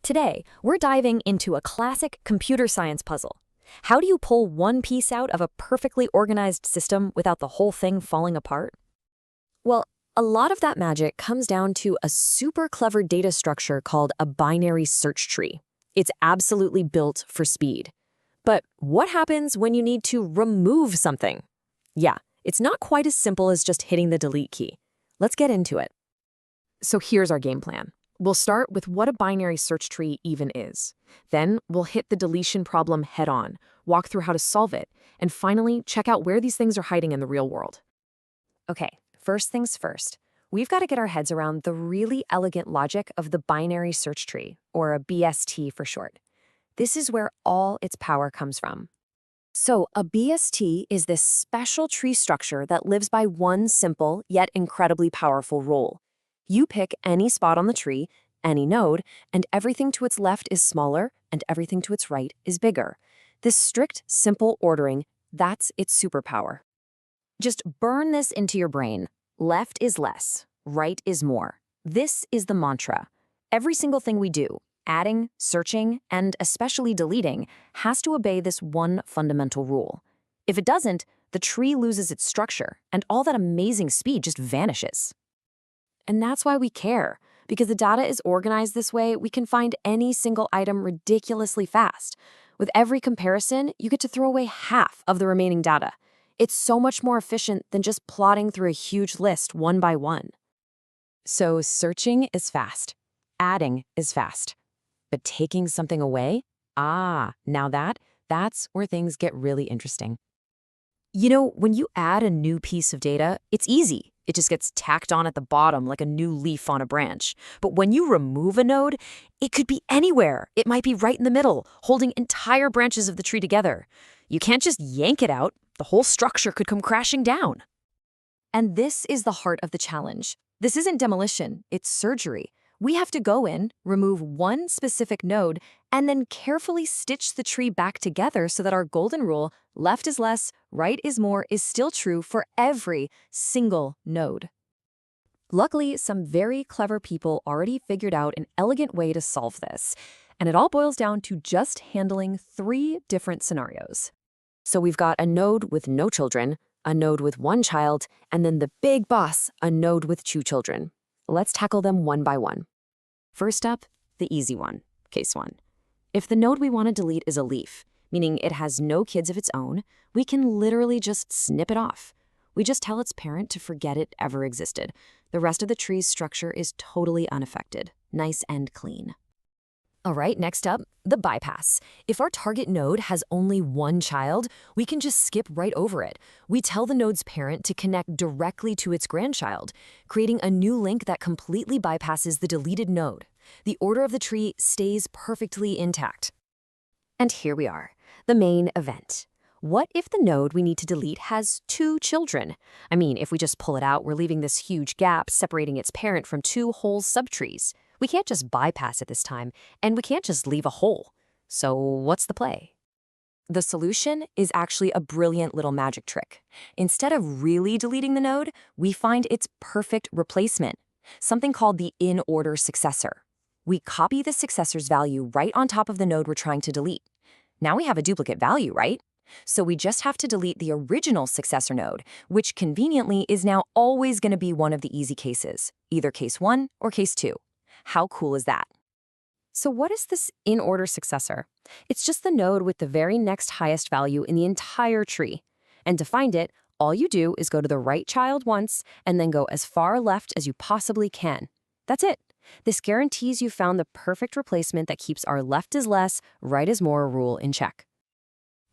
Today, we're diving into a classic computer science puzzle. How do you pull one piece out of a perfectly organized system without the whole thing falling apart? Well, a lot of that magic comes down to a super clever data structure called a binary search tree. It's absolutely built for speed. But what happens when you need to remove something? Yeah, it's not quite as simple as just hitting the delete key. Let's get into it. So here's our game plan. We'll start with what a binary search tree even is. Then we'll hit the deletion problem head-on, walk through how to solve it, and finally check out where these things are hiding in the real world. Okay, first things first. We've got to get our heads around the really elegant logic of the binary search tree, or a BST for short. This is where all its power comes from. So a BST is this special tree structure that lives by one simple yet incredibly powerful rule. You pick any spot on the tree, any node, and everything to its left is smaller and everything to its right is bigger. This strict, simple ordering, that's its superpower. Just burn this into your brain. Left is less, right is more. This is the mantra. Every single thing we do, adding, searching, and especially deleting, has to obey this one fundamental rule. If it doesn't, the tree loses its structure, and all that amazing speed just vanishes. And that's why we care. Because the data is organized this way, we can find any single item ridiculously fast. With every comparison, you get to throw away half of the remaining data. It's so much more efficient than just plotting through a huge list one by one. So searching is fast. Adding is fast. But taking something away? Now that's where things get really interesting. You know, when you add a new piece of data, it's easy. It just gets tacked on at the bottom like a new leaf on a branch. But when you remove a node, it could be anywhere. It might be right in the middle, holding entire branches of the tree together. You can't just yank it out. The whole structure could come crashing down. And this is the heart of the challenge. This isn't demolition, it's surgery. We have to go in, remove one specific node, and then carefully stitch the tree back together so that our golden rule, left is less, right is more, is still true for every single node. Luckily, some very clever people already figured out an elegant way to solve this, and it all boils down to just handling 3 different scenarios. So we've got a node with no children, a node with 1 child, and then the big boss, a node with 2 children. Let's tackle them one by one. First up, the easy one, case 1. If the node we want to delete is a leaf, meaning it has no kids of its own, we can literally just snip it off. We just tell its parent to forget it ever existed. The rest of the tree's structure is totally unaffected, nice and clean. All right, next up, the bypass. If our target node has only 1 child, we can just skip right over it. We tell the node's parent to connect directly to its grandchild, creating a new link that completely bypasses the deleted node. The order of the tree stays perfectly intact. And here we are, the main event. What if the node we need to delete has 2 children? I mean, if we just pull it out, we're leaving this huge gap separating its parent from 2 whole subtrees. We can't just bypass it this time, and we can't just leave a hole. So what's the play? The solution is actually a brilliant little magic trick. Instead of really deleting the node, we find its perfect replacement, something called the in-order successor. We copy the successor's value right on top of the node we're trying to delete. Now we have a duplicate value, right? So we just have to delete the original successor node, which conveniently is now always going to be one of the easy cases, either case 1 or case 2. How cool is that? So what is this in-order successor? It's just the node with the very next highest value in the entire tree. And to find it, all you do is go to the right child once and then go as far left as you possibly can. That's it. This guarantees you found the perfect replacement that keeps our left is less, right is more rule in check.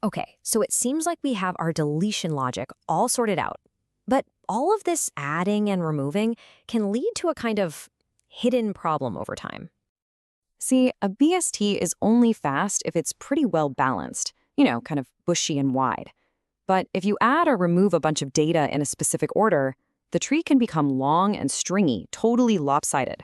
Okay, so it seems like we have our deletion logic all sorted out. But all of this adding and removing can lead to a kind of hidden problem over time. See, a BST is only fast if it's pretty well balanced, kind of bushy and wide. But if you add or remove a bunch of data in a specific order, the tree can become long and stringy, totally lopsided.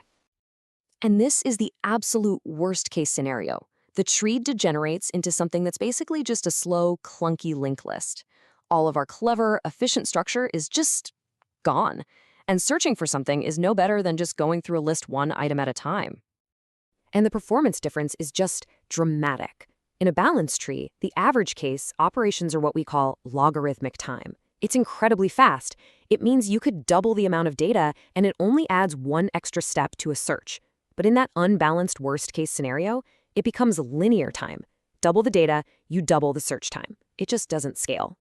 And this is the absolute worst-case scenario. The tree degenerates into something that's basically just a slow, clunky linked list. All of our clever, efficient structure is just gone. And searching for something is no better than just going through a list one item at a time. And the performance difference is just dramatic. In a balanced tree, the average case, operations are what we call logarithmic time. It's incredibly fast. It means you could double the amount of data, and it only adds one extra step to a search. But in that unbalanced worst-case scenario, it becomes linear time. Double the data, you double the search time. It just doesn't scale.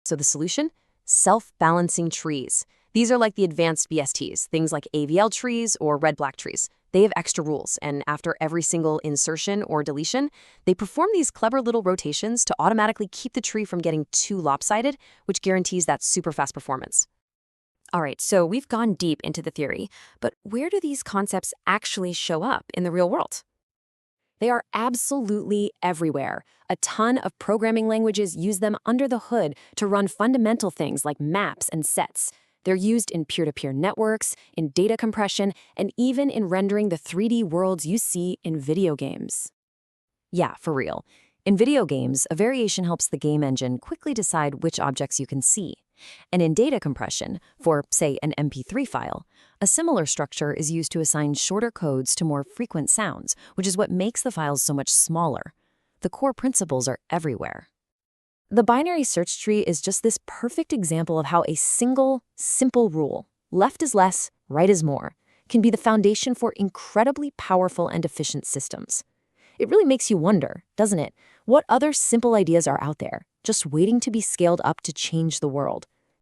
So the solution? Self-balancing trees. These are like the advanced BSTs, things like AVL trees or red-black trees. They have extra rules, and after every single insertion or deletion, they perform these clever little rotations to automatically keep the tree from getting too lopsided, which guarantees that super fast performance. All right, so we've gone deep into the theory, but where do these concepts actually show up in the real world? They are absolutely everywhere. A ton of programming languages use them under the hood to run fundamental things like maps and sets. They're used in peer-to-peer networks, in data compression, and even in rendering the 3D worlds you see in video games. Yeah, for real. In video games, a variation helps the game engine quickly decide which objects you can see. And in data compression, for, say, an MP3 file, a similar structure is used to assign shorter codes to more frequent sounds, which is what makes the files so much smaller. The core principles are everywhere. The binary search tree is just this perfect example of how a single, simple rule, left is less, right is more, can be the foundation for incredibly powerful and efficient systems. It really makes you wonder, doesn't it? What other simple ideas are out there, just waiting to be scaled up to change the world?